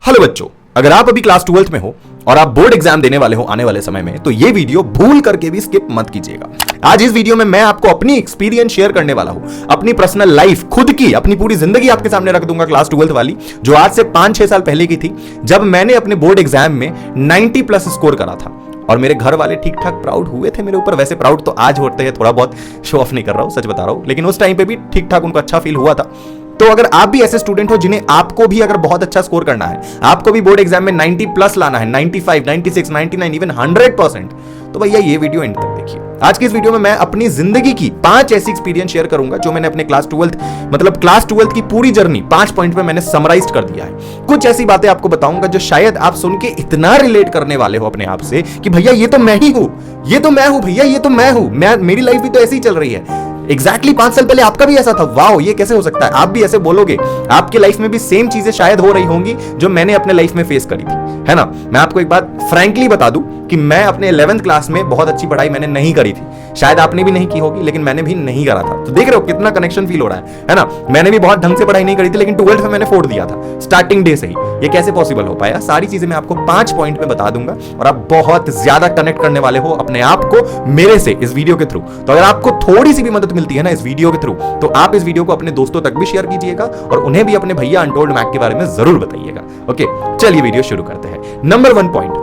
Hello बच्चों, अगर आप अभी क्लास 12th में हो और आप बोर्ड एग्जाम देने वाले हो आने वाले समय में, तो ये वीडियो भूल करके भी स्किप मत कीजिएगा। आज इस वीडियो में मैं आपको अपनी एक्सपीरियंस शेयर करने वाला हूं, अपनी पर्सनल लाइफ, खुद की अपनी पूरी जिंदगी आपके सामने रख दूंगा क्लास 12th वाली, जो आज से 5-6 साल पहले की थी, जब मैंने अपने बोर्ड एग्जाम में 90 प्लस स्कोर करा था। और मेरे घर वाले ठीक ठाक प्राउड हुए थे मेरे ऊपर। वैसे प्राउड तो आज होते हैं, थोड़ा बहुत शो ऑफ नहीं कर रहा हूं, सच बता रहा हूं, लेकिन उस टाइम पे भी ठीक ठाक उनको अच्छा फील हुआ था। तो अगर आप भी ऐसे स्टूडेंट हो जिन्हें आपको भी अगर बहुत अच्छा स्कोर करना है, आपको भी बोर्ड एग्जाम में 90 प्लस लाना है, 95, 96, 99, इवन 100%, तो भैया ये वीडियो एंड तक देखिए। आज की इस वीडियो में मैं अपनी जिंदगी की 5 ऐसी एक्सपीरियंस शेयर करूंगा जो मैंने अपने क्लास 12th की पूरी जर्नी 5 पॉइंट में मैंने समराइज कर दिया है। कुछ ऐसी बातें आपको बताऊंगा जो शायद आप सुन के इतना रिलेट करने वाले हो अपने आप से कि भैया ये तो मैं ही हूं, ये तो मैं हूं, भैया ये तो मैं हूं, मेरी लाइफ भी तो ऐसी ही चल रही है। एग्जैक्टली 5 साल पहले आपका भी ऐसा था। वाओ, ये कैसे हो सकता है? आप भी ऐसे बोलोगे, आपकी लाइफ में भी सेम चीजें शायद हो रही होंगी जो मैंने अपने लाइफ में फेस करी थी, है ना। मैं आपको एक बात फ्रैंकली बता दूं कि मैं अपने 11th क्लास में बहुत अच्छी पढ़ाई मैंने नहीं करी थी। शायद आपने भी नहीं की होगी, लेकिन मैंने भी नहीं करा था। तो देख रहे हो कितना कनेक्शन फील हो रहा है ना। मैंने भी बहुत ढंग से पढ़ाई नहीं करी थी, लेकिन 12th में मैंने फोड़ दिया था स्टार्टिंग डे से ही। ये कैसे पॉसिबल हो पाया? सारी चीजें मैं आपको 5 पॉइंट में बता दूंगा और आप बहुत ज्यादा कनेक्ट करने वाले हो अपने आप को मेरे से इस वीडियो के थ्रू। तो अगर आपको थोड़ी सी भी मदद मिलती है ना इस वीडियो के थ्रू, तो आप इस वीडियो को अपने दोस्तों तक भी शेयर कीजिएगा और उन्हें भी अपने भैया अनटोल्ड मैक के बारे में जरूर बताइएगा। ओके, चलिए वीडियो शुरू करते हैं। नंबर 1 पॉइंट,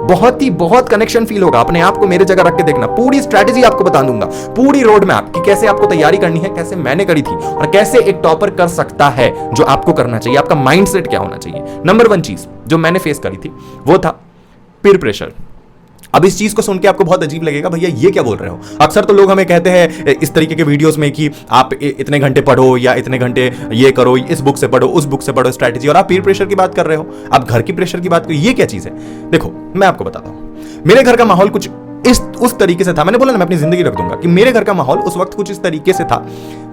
बहुत कनेक्शन फील होगा। अपने आप को मेरे जगह रख के देखना। पूरी स्ट्रेटेजी आपको बता दूंगा, पूरी रोड मैप कि कैसे आपको तैयारी करनी है, कैसे मैंने करी थी और कैसे एक टॉपर कर सकता है जो आपको करना चाहिए, आपका माइंडसेट क्या होना चाहिए। नंबर 1 चीज जो मैंने फेस करी थी वो था पीर प्रेशर। अब इस चीज को सुन के आपको बहुत अजीब लगेगा, भैया ये क्या बोल रहे हो। अक्सर तो लोग हमें कहते हैं इस तरीके के वीडियोस में कि आप इतने घंटे पढ़ो या इतने घंटे ये करो, इस बुक से पढ़ो, उस बुक से पढ़ो स्ट्रैटेजी, और आप पीर प्रेशर की बात कर रहे हो, आप घर की प्रेशर की बात करो। ये क्या चीज है? देखो मैं आपको बताता हूं, मेरे घर का माहौल कुछ उस तरीके से था। मैंने बोला ना मैं अपनी जिंदगी रख दूंगा कि मेरे घर का माहौल उस वक्त कुछ इस तरीके से था।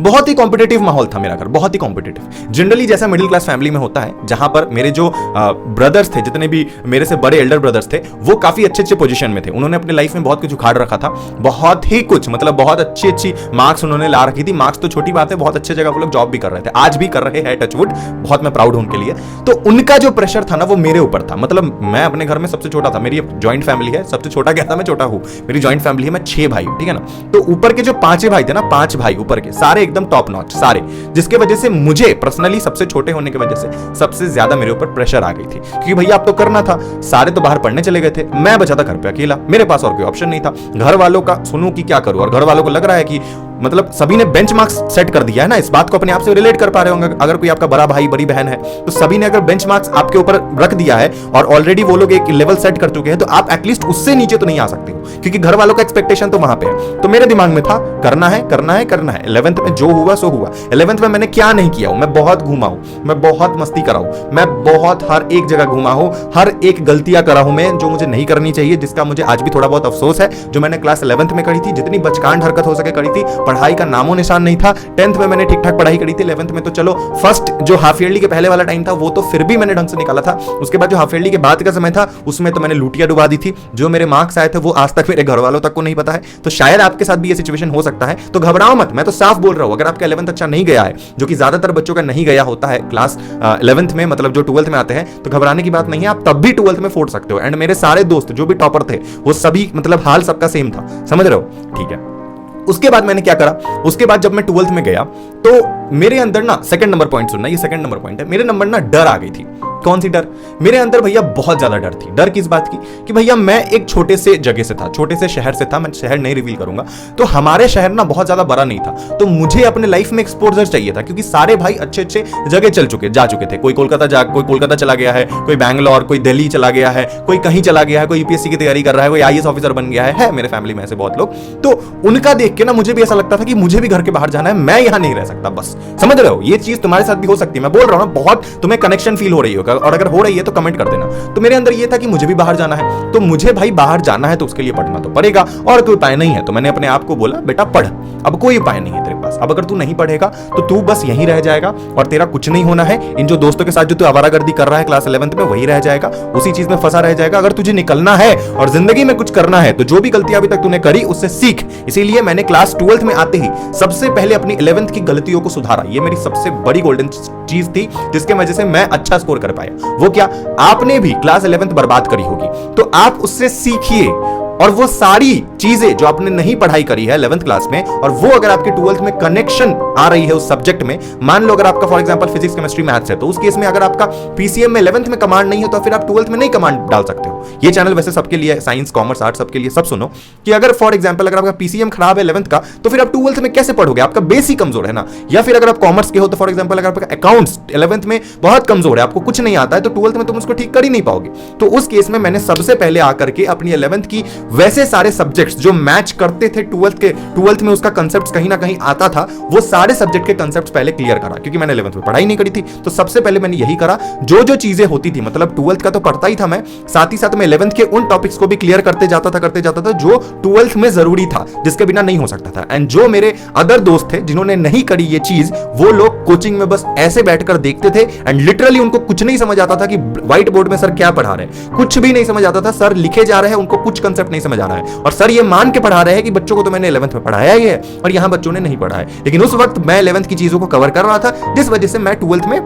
बहुत ही कॉम्पिटिटिव माहौल था मेरा घर, बहुत ही कॉम्पिटिटिव। जनरली जैसा मिडिल क्लास फैमिली में होता है, जहां पर मेरे जो ब्रदर्स थे, जितने भी मेरे से बड़े एल्डर ब्रदर्स थे, वो काफी अच्छे पोजीशन में थे। उन्होंने अपने लाइफ में बहुत कुछ उखाड़ रखा था, बहुत ही कुछ, मतलब बहुत अच्छी मार्क्स उन्होंने ला रखी थी। मार्क्स तो छोटी बात है, बहुत अच्छे जगह वो लोग जॉब भी कर रहे थे, आज भी कर रहे हैं, टचवुड। बहुत मैं प्राउड हूं उनके लिए। तो उनका जो प्रेशर था ना वो मेरे ऊपर था। मतलब मैं अपने घर में सबसे छोटा था, मेरी जॉइंट फैमिली है, सबसे छोटा क्या था, मैं छोटा हूं, मेरी जॉइंट फैमिली है, मैं 6 भाई, ठीक है ना। तो ऊपर के जो 5 भाई थे ना, 5 भाई ऊपर के, सारे एकदम टॉप नॉच सारे, जिसके वजह से मुझे पर्सनली सबसे छोटे होने की वजह से सबसे ज्यादा मेरे ऊपर प्रेशर आ गई थी, क्योंकि भैया अब तो करना था। सारे तो बाहर पढ़ने चले गए थे, मैं बचा था घर पे अकेला, मेरे पास और कोई ऑप्शन नहीं था। घर वालों का सुनूं कि क्या करूं, और घर वालों को लग रहा है कि मतलब सभी ने बेंचमार्क्स सेट कर दिया है ना। इस बात को अपने आप से रिलेट कर पा रहे होंगे। अगर कोई आपका बड़ा भाई बड़ी बहन है, तो सभी ने अगर बेंचमार्क्स आपके ऊपर रख दिया है और ऑलरेडी वो लोग एक लेवल सेट कर चुके हैं, तो आप एटलीस्ट उससे नीचे तो नहीं आ सकते हो, क्योंकि घर वालों का एक्सपेक्टेशन तो वहां पे है। तो मेरे दिमाग में था करना है करना है करना है। 11th में जो हुआ सो हुआ। 11th में मैंने क्या नहीं किया हूं, मैं बहुत घूमा हूं, मैं बहुत मस्ती करा हूं, मैं बहुत हर एक जगह घूमा हूं, हर एक गलतियां करा हूं मैं जो मुझे नहीं करनी चाहिए, जिसका मुझे आज भी थोड़ा बहुत अफसोस है, जो मैंने क्लास 11th में करी थी। जितनी बचकांड हरकत हो सके करी थी, पढ़ाई का नामो निशान नहीं था। 10th में मैंने ठीक ठाक पढ़ाई करी थी, 11th में तो चलो फर्स्ट जो हाफ ईयरली के पहले वाला टाइम था वो तो फिर भी मैंने ढंग से निकाला था। उसके बाद जो हाफ ईयरली के बाद का समय था उसमें तो मैंने लूटिया डुबा दी थी। जो मेरे मार्क्स आए थे वो आज तक मेरे घर वालों तक को नहीं पता है। तो शायद आपके साथ भी ये सिचुएशन हो सकता है, तो घबराओ मत। मैं तो साफ बोल रहा हूं, अगर आपका 11th अच्छा नहीं गया है, जो कि ज्यादातर बच्चों का नहीं गया होता है क्लास 11th में, मतलब जो 12th में आते हैं, तो घबराने की बात नहीं है। आप तब भी 12th में फोड़ सकते हो। एंड मेरे सारे दोस्त जो भी टॉपर थे वो सभी, मतलब हाल सबका सेम था, समझ रहे हो? ठीक है। उसके बाद मैंने क्या करा, उसके बाद जब मैं 12th में गया तो मेरे अंदर ना, सेकंड नंबर पॉइंट सुनना, ये सेकंड नंबर पॉइंट है, मेरे नंबर ना डर आ गई थी। कौन सी डर? मेरे अंदर भैया बहुत ज्यादा डर थी। डर किस बात की? कि भैया मैं एक छोटे से जगह से था, छोटे से शहर से था, मैं शहर नहीं रिवील करूंगा। तो हमारे शहर ना बहुत ज्यादा बड़ा नहीं था, तो मुझे अपने लाइफ में एक्सपोजर चाहिए था, क्योंकि सारे भाई अच्छे जगह जा चुके थे। कोई कोलकाता चला गया है, कोई बैंगलोर, कोई दिल्ली चला गया है, कोई कहीं चला गया है, कोई यूपीएससी की तैयारी कर रहा है, कोई आईएएस ऑफिसर बन गया है मेरे फैमिली में ऐसे बहुत लोग। तो उनका देख के ना मुझे भी ऐसा लगता था कि मुझे भी घर के बाहर जाना है, मैं यहां नहीं रह सकता। बस समझ रहे हो? ये चीज तुम्हारे साथ भी हो सकती है। मैं बोल रहा हूं ना, बहुत तुम्हें कनेक्शन फील हो रही होगा, और अगर हो रही है तो कमेंट कर देना। तो मेरे अंदर ये था कि मुझे भी बाहर जाना है, तो मुझे भाई बाहर जाना है तो उसके लिए पढ़ना तो पड़ेगा, और कोई उपाय नहीं है। तो मैंने अपने आप को बोला, बेटा पढ़, अब कोई उपाय नहीं है तेरे पास। अब अगर तू नहीं पढ़ेगा तो तू बस यहीं रह जाएगा और तेरा कुछ नहीं होना है। इन जो दोस्तों के साथ जो तू आवारागर्दी कर रहा है क्लास 11th में, वही रह जाएगा, उसी चीज में फंसा रह जाएगा। अगर तुझे निकलना है और जिंदगी में कुछ करना है, तो जो भी गलतियां अभी तक तूने करी उससे सीख। इसीलिए मैंने क्लास 12th में आते ही सबसे पहले अपनी 11th की गलतियों को सुधारा। ये मेरी सबसे बड़ी गोल्डन चीज थी, जिसके वजह से मैं अच्छा स्कोर कर पाया। पाया। वो क्या, आपने भी क्लास 11th बर्बाद करी होगी, तो आप उससे सीखिए और वो सारी चीजें जो आपने नहीं पढ़ाई करी है 11th क्लास में, और वो अगर आपके 12th में कनेक्शन आ रही है उस सब्जेक्ट में, मान लो अगर आपका for example physics chemistry maths है, तो उस केस में अगर आपका पीसीएम में 11th में कमांड नहीं है तो फिर आप 12th में नहीं कमांड डाल सकते हो। ये चैनल वैसे सबके लिए, साइंस कॉमर्स आर्ट्स सबके लिए, सब सुनो कि अगर फॉर एग्जांपल अगर आपका पीसीएम खराब है 11th का, तो फिर आप 12th में कैसे पढ़ोगे, आपका बेसिक कमजोर है ना। या फिर अगर आप कॉमर्स के हो तो फॉर एग्जांपल अगर आपका अकाउंट्स 11th में बहुत कमजोर है, आपको कुछ नहीं आता है, तो 12th में तुम उसको ठीक कर ही नहीं पाओगे। तो उस केस में मैंने सबसे पहले आकर के अपनी 11th की वैसे सारे सब्जेक्ट्स जो मैच करते थे 12th में उसका कंसेप्ट कहीं ना कहीं आता था, वो सारे सब्जेक्ट के कंसेप्ट पहले क्लियर करा, क्योंकि मैंने 11th में पढ़ाई नहीं करी थी। तो सबसे पहले मैंने यही करा, जो जो चीजें होती थी, मतलब 12th का तो पढ़ता ही था मैं, साथ ही साथ मैं 11th के उन टॉपिक्स को भी क्लियर करते जाता था जो 12th में जरूरी था, जिसके बिना नहीं हो सकता था। एंड जो मेरे अदर दोस्त थे जिन्होंने नहीं करी ये चीज, वो लोग कोचिंग में बस ऐसे बैठकर देखते थे एंड लिटरली उनको कुछ नहीं समझ आता था कि व्हाइट बोर्ड में सर क्या पढ़ा रहे हैं, कुछ भी नहीं समझ आता था। सर लिखे जा रहे हैं, उनको कुछ कंसेप्ट नहीं समझ आ रहा है, और सर ये मान के पढ़ा रहे हैं कि बच्चों को तो मैंने 11th में पढ़ाया ही है और यहां बच्चों ने नहीं पढ़ा है। लेकिन उस वक्त मैं 11th की चीजों को कवर कर रहा था, जिस वजह से मैं 12th में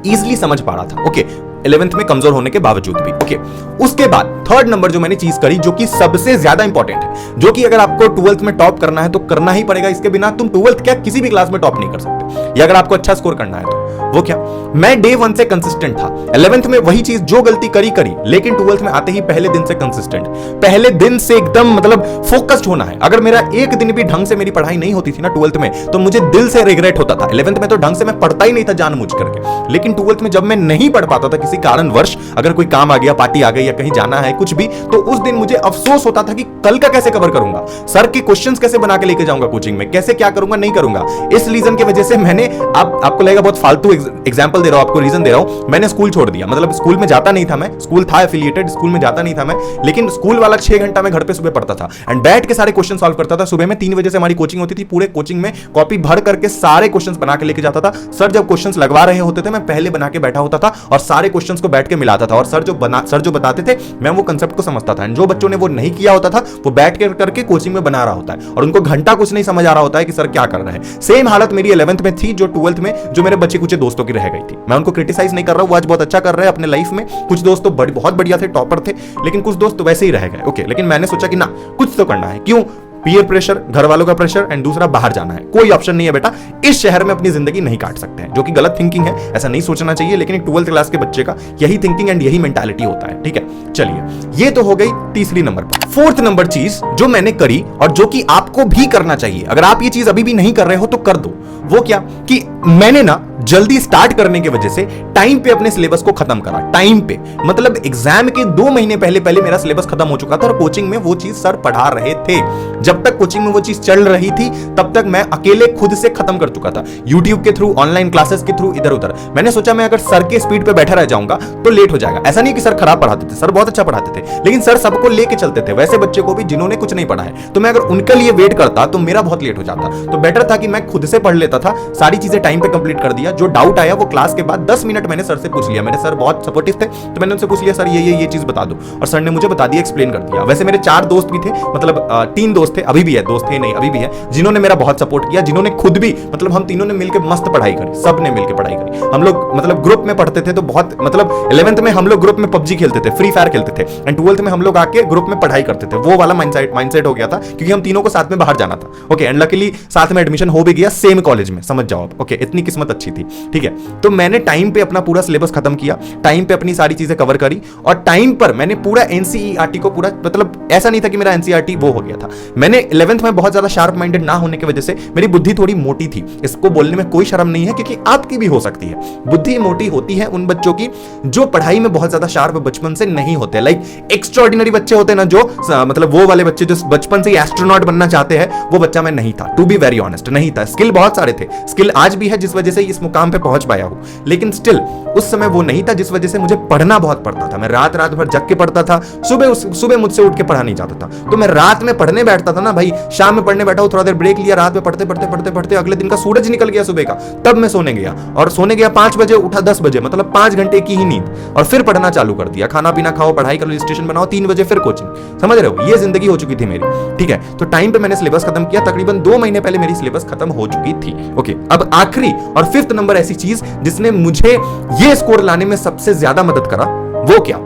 इजीली समझ पा रहा था। ओके, 11th में कमजोर होने के बावजूद भी। ओके, उसके बाद थर्ड नंबर जो मैंने चीज करी, जो कि सबसे ज्यादा इंपॉर्टेंट है, जो कि अगर आपको 12th में टॉप करना है तो करना ही पड़ेगा, इसके बिना तुम 12th क्या किसी भी क्लास में टॉप नहीं कर सकते, या अगर आपको अच्छा स्कोर करना है तो। वो क्या, मैं डे 1 से कंसिस्टेंट था। 11th में वही चीज जो गलती करी, लेकिन 12th में आते ही पहले दिन से कंसिस्टेंट, पहले दिन से एकदम मतलब फोकस्ड होना है। अगर मेरा एक दिन भी ढंग से मेरी पढ़ाई नहीं होती थी ना 12th में, तो मुझे दिल से रिग्रेट होता था। 11th में तो ढंग से मैं पढ़ता ही नहीं था जानबूझ करके, लेकिन 12th में जब मैं नहीं पढ़ पाता था किसी कारणवश, अगर कोई काम आ गया, पार्टी आ गई या कहीं जाना है कुछ भी, तो उस दिन मुझे अफसोस होता था कि कल का कैसे कवर करूंगा, सर के क्वेश्चंस कैसे बना के लेके जाऊंगा कोचिंग में, कैसे क्या करूंगा नहीं करूंगा। इस रीजन की वजह से मैंने, आपको लगेगा बहुत फालतू एग्जांपल दे रहा हूं, आपको रीजन दे रहा हूं, मैंने स्कूल छोड़ दिया। मतलब स्कूल में जाता नहीं था मैं, स्कूल था एफिलिएटेड, स्कूल में जाता नहीं था मैं, लेकिन स्कूल वाला 6 घंटा मैं घर पे सुबह पढ़ता था एंड बैठ के सारे क्वेश्चन सॉल्व करता था। सुबह में 3 बजे से हमारी कोचिंग होती थी, पूरे कोचिंग में कॉपी भर करके सारे क्वेश्चंस बना के लेके जाता था। सर जब क्वेश्चंस लगवा रहे होते थे, मैं पहले बना के बैठा होता था और सारे क्वेश्चंस को बैठ के मिलाता था, और सर जो बताते थे मैं वो कंसेप्ट को समझता था। जो बच्चों ने वो नहीं किया होता था, वो बैठ के करके कोचिंग में बना रहा होता है और उनको घंटा कुछ नहीं समझ आ रहा होता है कि सर क्या कर रहे हैं। सेम हालत मेरी 11th में थी, जो 12th में जो मेरे बच्चे कुछ दोस्तों की रह गई थी। मैं उनको क्रिटिसाइज नहीं कर रहा हूं, वो आज बहुत अच्छा कर रहे हैं अपने लाइफ में। कुछ दोस्त तो बहुत बढ़िया थे, टॉपर थे, लेकिन कुछ दोस्त वैसे ही रह गए। ओके, लेकिन मैंने सोचा कि ना, कुछ तो करना है। क्यों? पीयर प्रेशर, घर वालों का प्रेशर, एंड दूसरा बाहर जाना है। कोई ऑप्शन नहीं है बेटा, इस शहर में अपनी जिंदगी नहीं काट सकते हैं, जो कि गलत थिंकिंग है, ऐसा नहीं सोचना चाहिए। लेकिन एक 12th क्लास के बच्चे का यही थिंकिंग एंड यही मेंटालिटी होता है। ठीक है, चलिए, ये तो हो गई तीसरी नंबर पर। फोर्थ नंबर चीज जो मैंने करी और जो कि आपको भी करना चाहिए, अगर आप ये चीज अभी भी नहीं कर रहे हो तो कर दो। वो क्या कि मैंने ना जल्दी स्टार्ट करने की वजह से टाइम पे अपने सिलेबस को खत्म करा। टाइम पे मतलब एग्जाम के 2 महीने पहले मेरा सिलेबस खत्म हो चुका था और कोचिंग में वो चीज सर पढ़ा रहे थे। जब तक कोचिंग में वो चीज चल रही थी तब तक मैं अकेले खुद से खत्म कर चुका था, यूट्यूब के थ्रू, ऑनलाइन क्लासेस के थ्रू, इधर उधर। मैंने सोचा मैं अगर सर के स्पीड पे बैठा रह जाऊंगा तो लेट हो जाएगा। ऐसा नहीं कि सर खराब पढ़ाते थे, सर बहुत अच्छा पढ़ाते थे, लेकिन सर सबको लेके चलते थे, वैसे बच्चे को भी जिन्होंने कुछ नहीं पढ़ा है। तो मैं अगर उनके लिए वेट करता तो मेरा बहुत लेट हो जाता। तो बेटर था कि मैं खुद से पढ़ लेता था, सारी चीजें टाइम पे कंप्लीट कर दिया। जो डाउट आया वो क्लास के बाद 10 मिनट मैंने सर से पूछ लिया। मेरे सर बहुत सपोर्टिव थे, तो मैंने उनसे पूछ लिया, सर ये चीज बता दो, और सर ने मुझे बता दिया, एक्सप्लेन कर दिया। वैसे मेरे 4 दोस्त भी थे, मतलब 3 दोस्त थे, अभी भी है, दोस्त थे नहीं अभी भी है, जिन्होंने मेरा बहुत सपोर्ट किया, जिन्होंने खुद भी, मतलब हम तीनों ने मिलकर मस्त पढ़ाई करी, सब ने मिलकर पढ़ाई करी। हम लोग मतलब ग्रुप में पढ़ते थे, तो बहुत मतलब 11th में हम लोग ग्रुप में पबजी खेलते थे, फ्री फायर खेलते थे, एंड 12th में हम लोग आके ग्रुप में पढ़ाई करते थे। वो वाला माइंडसेट हो गया था, क्योंकि हम तीनों को साथ में बाहर जाना था। ओके, एंड लकीली साथ में एडमिशन हो भी गया सेम कॉलेज में, समझ जाओ आप। ओके, इतनी किस्मत अच्छी थी। ठीक है, तो मैंने टाइम पे अपना पूरा सिलेबस खत्म किया, टाइम पे अपनी सारी चीजें कवर करी, और टाइम पर मैंने पूरा एनसीईआरटी को पूरा, मतलब ऐसा नहीं था कि मेरा एनसीईआरटी वो हो गया था। मैंने 11th में बहुत ज्यादा शार्प माइंडेड ना होने की वजह से मेरी बुद्धि थोड़ी मोटी थी। इसको बोलने में कोई शर्म नहीं है, क्योंकि आपकी भी हो सकती है। बुद्धि मोटी होती है उन बच्चों की जो पढ़ाई में बहुत ज्यादा शार्प बचपन से नहीं होते। लाइक एक्स्ट्राऑर्डिनरी बच्चे होते हैं ना, जो मतलब वो वाले बच्चे जो बचपन से एस्ट्रोनॉट बनना चाहते हैं, वो बच्चा मैं नहीं था। टू बी वेरी ऑनेस्ट, नहीं था। स्किल बहुत सारे थे, स्किल आज भी है, जिस वजह से इस मुकाम पे पहुंच पाया हूं, लेकिन स्टिल उस समय वो नहीं था, जिस वजह से मुझे पढ़ना बहुत पड़ता था। मैं रात भर जग के पढ़ता था, सुबह मुझसे उठ के पढ़ा नहीं जाता था। तो मैं रात में पढ़ने बैठता था ना भाई, शाम में पढ़ने बैठा हूं, थोड़ा देर ब्रेक लिया, रात में पढ़ते अगले दिन का सूरज निकल गया सुबह का, तब मैं सोने गया, और सोने गया 5 बजे, उठा 10 बजे, मतलब 5 घंटे की ही नींद, और फिर पढ़ना चालू कर दिया। खाना पीना खाओ, पढ़ाई करो, रजिस्ट्रेशन बनाओ, 3 बजे फिर कोचिंग। समझ रहे हो, ये जिंदगी हो चुकी थी मेरी। ठीक है, तो टाइम पे मैंने सिलेबस खत्म किया, तकरीबन 2 महीने पहले मेरी सिलेबस खत्म हो चुकी थी। ओके, अब आखिरी और 5th नंबर ऐसी चीज जिसने मुझे ये स्कोर लाने में सबसे ज्यादा मदद करा, वो क्या?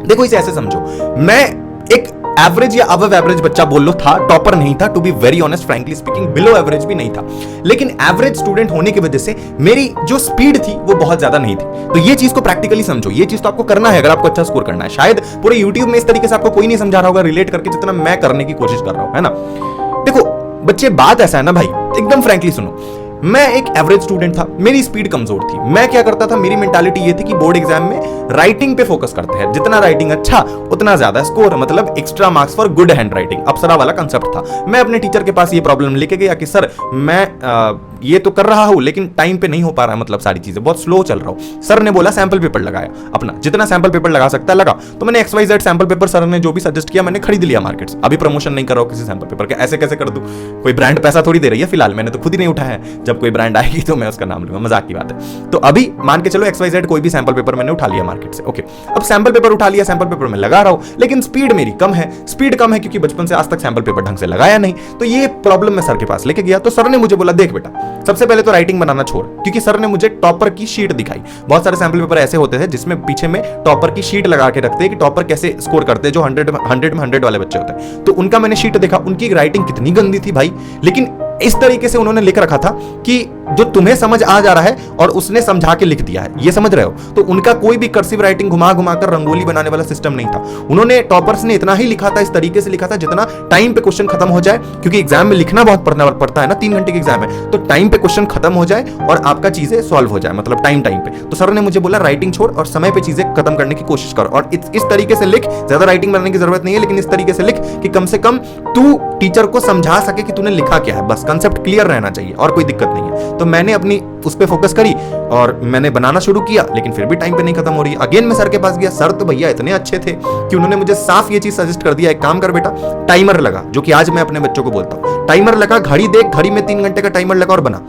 देखो इसे ऐसे समझो, मैं एक एवरेज या अबव एवरेज बच्चा बोल लो था, टॉपर नहीं था, to be very honest frankly speaking, below average भी नहीं था, लेकिन एवरेज स्टूडेंट होने की वजह से मेरी जो स्पीड थी वो बहुत ज्यादा नहीं थी। तो ये चीज को प्रैक्टिकली समझो, ये चीज तो आपको करना है अगर आपको अच्छा स्कोर करना है। शायद पूरे यूट्यूब में इस तरीके से आपको कोई नहीं समझा रहा होगा रिलेट करके जितना मैं करने की कोशिश कर रहा हूं, है ना। देखो बच्चे, बात ऐसा है ना भाई, एकदम फ्रैंकली सुनो, मैं एक एवरेज स्टूडेंट था, मेरी स्पीड कमजोर थी। मैं क्या करता था, मेरी मेंटालिटी ये थी कि बोर्ड एग्जाम में राइटिंग पे फोकस करते हैं, जितना राइटिंग अच्छा उतना ज्यादा स्कोर, मतलब extra marks for good hand writing, Apsara वाला कंसेप्ट था। मैं अपने टीचर के पास ये प्रॉब्लम लेके गया कि सर मैं ये तो कर रहा हूं लेकिन टाइम पे नहीं हो पा रहा है, मतलब सारी चीजें बहुत स्लो चल रहा हूं। सर ने बोला सैंपल पेपर लगाया, अपना जितना सैंपल पेपर लगा सकता है लगा। तो मैंने XYZ सैंपल पेपर सर ने जो भी सजेस्ट किया मैंने खरीद लिया मार्केट से। अभी प्रमोशन नहीं कर रहा हूं किसी सैंपल पेपर के, ऐसे कैसे कर दूं, कोई ब्रांड पैसा थोड़ी दे रही है, फिलहाल मैंने तो खुद ही नहीं उठाया है, जब कोई ब्रांड आएगी तो मैं उसका नाम लूंगा, मजाक की बात है। तो अभी मान के चलो XYZ कोई भी सैंपल पेपर मैंने उठा लिया मार्केट से, ओके। अब सैंपल पेपर उठा लिया, सैंपल पेपर में लगा रहा हूं, लेकिन स्पीड मेरी कम है। स्पीड कम है क्योंकि बचपन से आज तक सैंपल पेपर ढंग से लगाया नहीं। तो ये प्रॉब्लम मैं सर के पास लेके गया, तो सर ने मुझे बोला देख बेटा, सबसे पहले तो राइटिंग बनाना छोड़, क्योंकि सर ने मुझे टॉपर की शीट दिखाई। बहुत सारे सैंपल पेपर ऐसे होते हैं जिसमें पीछे में टॉपर की शीट लगा के रखते हैं कि टॉपर कैसे स्कोर करते हैं, जो 100 में 100 वाले बच्चे होते हैं। तो उनका मैंने शीट देखा, उनकी राइटिंग कितनी गंदी थी भाई, लेकिन इस तरीके से उन्होंने लिख रखा था कि जो तुम्हें समझ आ जा रहा है और उसने समझा के लिख दिया है, ये समझ रहे हो। तो उनका कोई भी कर्सिव राइटिंग घुमा घुमा कर रंगोली बनाने वाला सिस्टम नहीं था। उन्होंने, टॉपर्स ने इतना ही लिखा था, इस तरीके से लिखा था जितना टाइम पे क्वेश्चन खत्म हो जाए, क्योंकि एग्जाम में लिखना बहुत पड़ता है ना, 3 घंटे की एग्जाम है, तो टाइम पे क्वेश्चन खत्म हो जाए और आपका चीजें सॉल्व हो जाए, मतलब टाइम पे। तो सर ने मुझे बोला राइटिंग छोड़ और समय पे चीजें खत्म करने की कोशिश कर, और इस तरीके से लिख, ज्यादा राइटिंग बनाने की जरूरत नहीं है, लेकिन इस तरीके से लिख कि कम से कम तू टीचर को समझा सके कि तूने लिखा क्या है, बस कंसेप्ट क्लियर रहना चाहिए और कोई दिक्कत नहीं है। तो मैंने अपनी उस पे फोकस करी और मैंने बनाना शुरू किया, लेकिन फिर भी टाइम पे नहीं खत्म हो रही। अगेन मैं सर के पास गया, सर तो भैया इतने अच्छे थे कि उन्होंने मुझे साफ ये चीज सजेस्ट कर दिया, एक काम कर बेटा, टाइमर लगा, जो कि आज मैं अपने बच्चों को बोलता हूं, टाइमर लगा, घड़ी देख, घड़ी में 3 घंटे का टाइमर लगा और बना।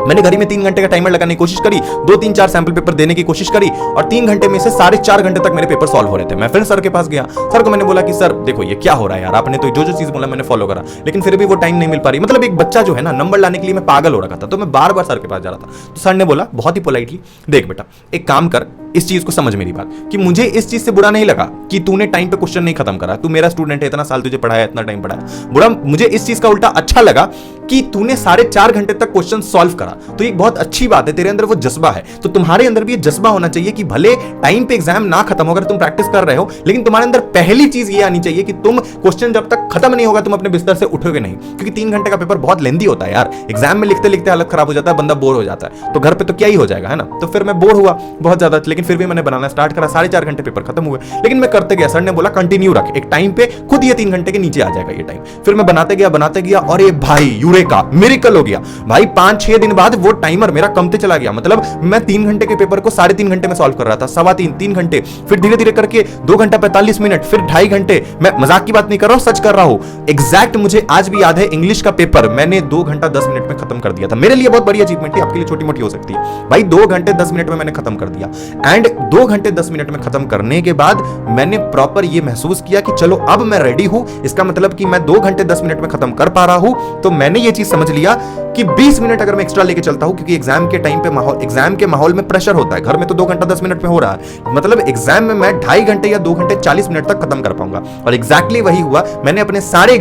मैंने घड़ी में 3 घंटे का टाइमर लगाने की कोशिश करी, 2-3-4 सैंपल पेपर देने की कोशिश करी, और 3 घंटे में से 4.5 घंटे तक मेरे पेपर सॉल्व हो रहे थे। मैं फिर सर के पास गया, सर को मैंने बोला कि सर देखो ये क्या हो रहा है यार, आपने तो जो चीज बोला मैंने फॉलो करा, लेकिन फिर भी वो टाइम नहीं मिल पा रही। मतलब एक बच्चा जो है ना, नंबर लाने के लिए मैं पागल हो रखा था, तो मैं बार बार सर के पास जा रहा था। तो सर ने बोला बहुत ही पोलाइटली, देख बेटा एक काम कर, इस चीज को समझ मेरी बात, कि मुझे इस चीज से बुरा नहीं लगा कि तूने टाइम पे क्वेश्चन नहीं खत्म करा, तू मेरा स्टूडेंट है, इतना साल तुझे पढ़ाया, इतना टाइम पढ़ाया। बुरा मुझे इस चीज का उल्टा अच्छा लगा कि तूने 4.5 घंटे तक क्वेश्चन सॉल्व करा, तो ये बहुत अच्छी बात है, तेरे अंदर वो जज्बा है। तो तुम्हारे अंदर भी ये जज्बा होना चाहिए कि भले टाइम पे एग्जाम ना खत्म हो, अगर तुम प्रैक्टिस कर रहे हो, लेकिन तुम्हारे अंदर पहली चीज ये आनी चाहिए कि तुम क्वेश्चन जब तक खत्म नहीं होगा तुम अपने बिस्तर से उठोगे नहीं, क्योंकि 3 घंटे का पेपर बहुत लेंदी होता है यार। एग्जाम में लिखते लिखते हालत खराब हो जाता है, बंदा बोर हो जाता है, तो घर पे तो क्या ही हो जाएगा, है ना। तो फिर मैं बोर हुआ बहुत ज्यादा, लेकिन फिर भी मैंने बनाना स्टार्ट करा, 4.5 घंटे पेपर खत्म हुए, लेकिन मैं करते गया। सर ने बोला कंटिन्यू रख, एक टाइम पे खुद ये 3 घंटे के नीचे आ जाएगा ये टाइम। फिर मैं बनाते गया, और ये भाई यूरेका, मिरेकल हो गया भाई। 5-6 दिन बाद वो टाइमर मेरा कमते चला गया, मतलब मैं 3 घंटे के पेपर को 3.5 घंटे में सॉल्व कर रहा था, 3.25-3 घंटे, फिर धीरे धीरे करके 2 घंटा 45 मिनट, फिर 2.5 घंटे। मैं मजाक की बात नहीं कर रहा हूं, सच कर रहा हूं। एग्जैक्ट मुझे आज भी याद है, इंग्लिश का पेपर मैंने 2 घंटा 10 मिनट में खत्म कर दिया था। मेरे लिए बहुत बड़ी अचीवमेंट थी, आपके लिए छोटी मोटी हो सकती है भाई। 2 घंटे 10 मिनट में मैंने खत्म कर दिया, एंड 2 घंटे 10 मिनट में खत्म करने के बाद मैंने प्रॉपर ये महसूस किया कि चलो अब मैं रेडी हूं, इसका मतलब कि मैं 2 घंटे 10 मिनट में खत्म कर पा रहा हूं। तो मैंने ये चीज समझ लिया कि 20 मिनट अगर मैं एक्स्ट्रा लेके चलता हूं, क्योंकि एग्जाम के टाइम पे एग्जाम के माहौल में प्रेशर होता है, घर में तो 2 घंटा 10 मिनट में हो रहा है, मतलब एग्जाम में मैं 2.5 घंटे या 2 घंटे 40 मिनट तक खत्म कर पाऊंगा। और एग्जैक्टली वही हुआ, मैंने अपने सारे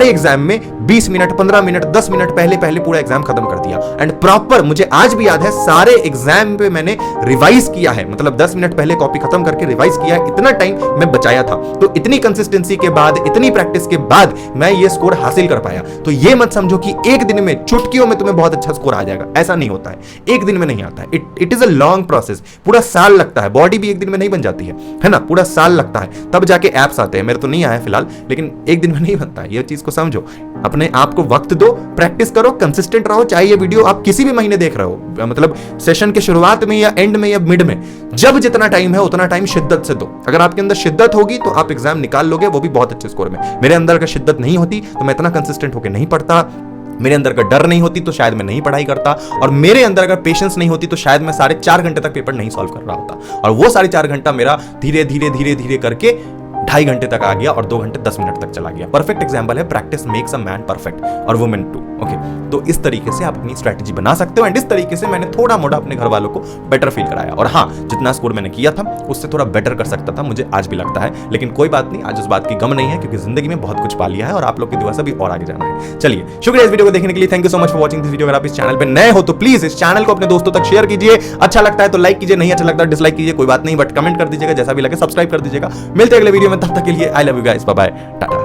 एग्जाम में 20 मिनट 15 मिनट 10 मिनट पहले पूरा एग्जाम खत्म कर दिया। एंड प्रॉपर मुझे आज भी याद है, सारे एग्जाम पे मैंने रिवाइज किया है, मतलब 10 मिनट पहले कॉपी खत्म करके रिवाइज किया है, इतना टाइम मैं बचाया था। तो इतनी कंसिस्टेंसी के बाद, इतनी प्रैक्टिस के बाद मैं ये स्कोर हासिल कर पाया। तो ये मत समझो कि एक दिन में, चुटकियों में तुम्हें बहुत अच्छा स्कोर आ जाएगा, ऐसा नहीं होता है, एक दिन में नहीं आता है। It is a long process, पूरा साल लगता है। बॉडी भी एक दिन में नहीं बन जाती है ना, पूरा साल लगता है, तब जाके एप्स आते हैं। मेरे तो नहीं आया फिलहाल, लेकिन एक दिन में नहीं बनता है, ये चीज को समझो। अपने आप को वक्त दो, प्रैक्टिस करो, कंसिस्टेंट रहो। चाहे ये वीडियो आप किसी भी महीने देख रहे हो, मतलब सेशन के शुरुआत में या एंड में या मिड में, जब जितना टाइम है उतना टाइम शिद्दत से दो। अगर आपके अंदर शिद्दत होगी तो आप एग्जाम निकाल लोगे, वो भी बहुत अच्छे स्कोर में। मेरे अंदर अगर शिद्दत नहीं होती तो मैं इतना कंसिस्टेंट होकर नहीं पढ़ता, मेरे अंदर अगर डर नहीं होती तो शायद मैं नहीं पढ़ाई करता, और मेरे अंदर अगर पेशेंस नहीं होती तो शायद मैं 4.5 घंटे तक पेपर नहीं सॉल्व कर रहा होता। और वो 4.5 घंटा मेरा धीरे धीरे करके 2.5 घंटे तक आ गया और 2 घंटे 10 मिनट तक चला गया। परफेक्ट एग्जाम्पल है practice makes a man perfect और वुमेन टू। ओके, तो इस तरीके से आप अपनी स्ट्रैटेजी बना सकते हो एंड इस तरीके से मैंने थोड़ा मोड़ा अपने घर वालों को बेटर फील कराया। और हाँ, जितना स्कोर मैंने किया था उससे थोड़ा बेटर कर सकता था, मुझे आज भी लगता है, लेकिन कोई बात नहीं, आज उस बात की गम नहीं है क्योंकि जिंदगी में बहुत कुछ पा लिया है और आप लोग की दुआ से भी और आगे जाना है। चलिए, शुक्रिया इस वीडियो को देखने के लिए। Thank you so much for watching this video. अगर आप इस चैनल पे नए हो तो प्लीज इस चैनल को अपने दोस्तों तक शेयर कीजिए। अच्छा लगता है तो लाइक कीजिए, नहीं अच्छा लगता है डिसलाइक कीजिए, कोई बात नहीं, बट कमेंट कर दीजिएगा, जैसा भी लगे सब्सक्राइब कर दीजिएगा। मिलते हैं अगले वीडियो में, तब तक के लिए I love you guys, bye bye, Tata.